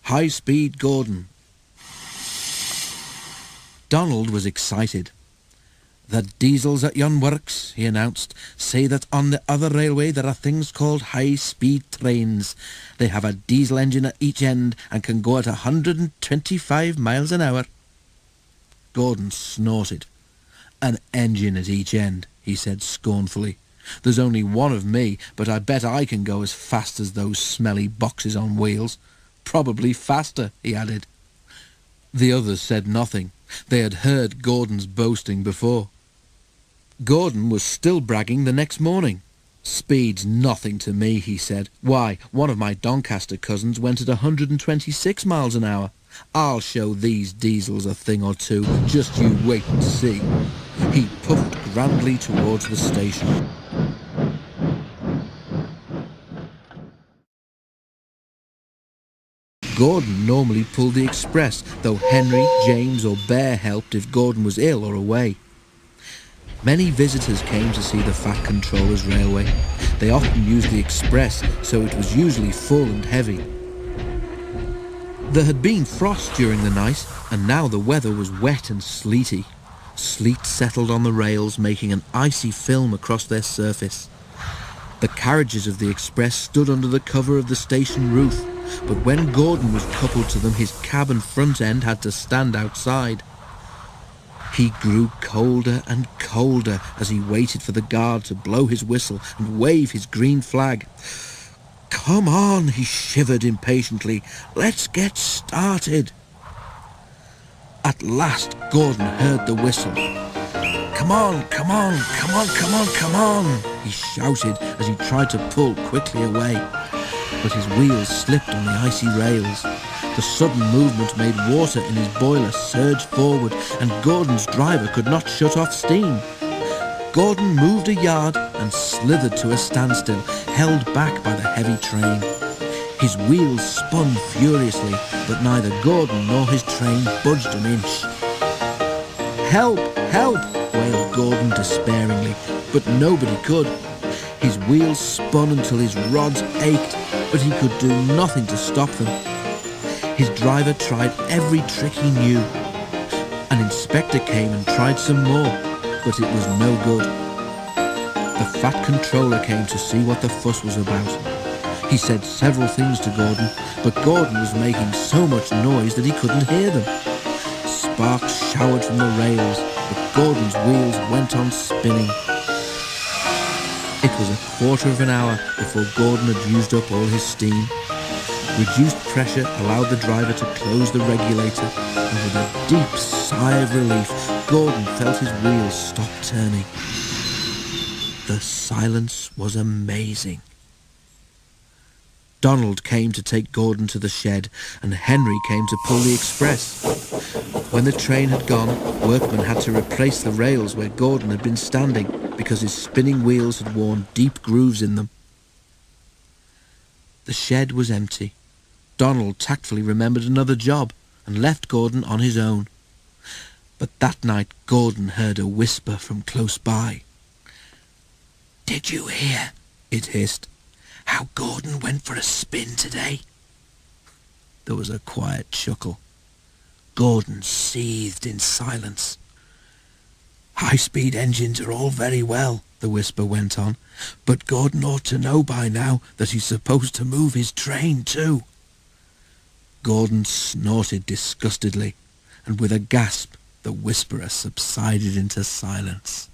High-Speed Gordon. Donald was excited. "The diesels at yon works," he announced, "say that on the other railway there are things called high-speed trains. They have a diesel engine at each end and can go at 125 miles an hour. Gordon snorted. "An engine at each end," he said scornfully. "There's only one of me, but I bet I can go as fast as those smelly boxes on wheels. Probably faster," he added. The others said nothing. They had heard Gordon's boasting before. Gordon was still bragging the next morning. "Speed's nothing to me," he said. "Why, one of my Doncaster cousins went at 126 miles an hour. I'll show these diesels a thing or two. Just you wait and see." He puffed grandly towards the station. Gordon normally pulled the express, though Henry, James or Bear helped if Gordon was ill or away. Many visitors came to see the Fat Controller's railway. They often used the express, so it was usually full and heavy. There had been frost during the night, and now the weather was wet and sleety. Sleet settled on the rails, making an icy film across their surface. The carriages of the express stood under the cover of the station roof, but when Gordon was coupled to them, his cab and front end had to stand outside. He grew colder and colder as he waited for the guard to blow his whistle and wave his green flag. "Come on," he shivered impatiently. "Let's get started." At last Gordon heard the whistle. "Come on, come on, come on, come on, come on," he shouted as he tried to pull quickly away. But his wheels slipped on the icy rails. The sudden movement made water in his boiler surge forward, and Gordon's driver could not shut off steam. Gordon moved a yard and slithered to a standstill, held back by the heavy train. His wheels spun furiously, but neither Gordon nor his train budged an inch. "Help! Help!" wailed Gordon despairingly, but nobody could. His wheels spun until his rods ached, but he could do nothing to stop them. His driver tried every trick he knew. An inspector came and tried some more, but it was no good. The Fat Controller came to see what the fuss was about. He said several things to Gordon, but Gordon was making so much noise that he couldn't hear them. Sparks showered from the rails, but Gordon's wheels went on spinning. It was a quarter of an hour before Gordon had used up all his steam. Reduced pressure allowed the driver to close the regulator, and with a deep sigh of relief, Gordon felt his wheels stop turning. The silence was amazing. Donald came to take Gordon to the shed, and Henry came to pull the express. When the train had gone, workmen had to replace the rails where Gordon had been standing because his spinning wheels had worn deep grooves in them. The shed was empty. Donald tactfully remembered another job and left Gordon on his own. But that night Gordon heard a whisper from close by. "Did you hear," it hissed, "how Gordon went for a spin today?" There was a quiet chuckle. Gordon seethed in silence. "High-speed engines are all very well," the whisper went on, "but Gordon ought to know by now that he's supposed to move his train too." Gordon snorted disgustedly, and with a gasp the whisperer subsided into silence.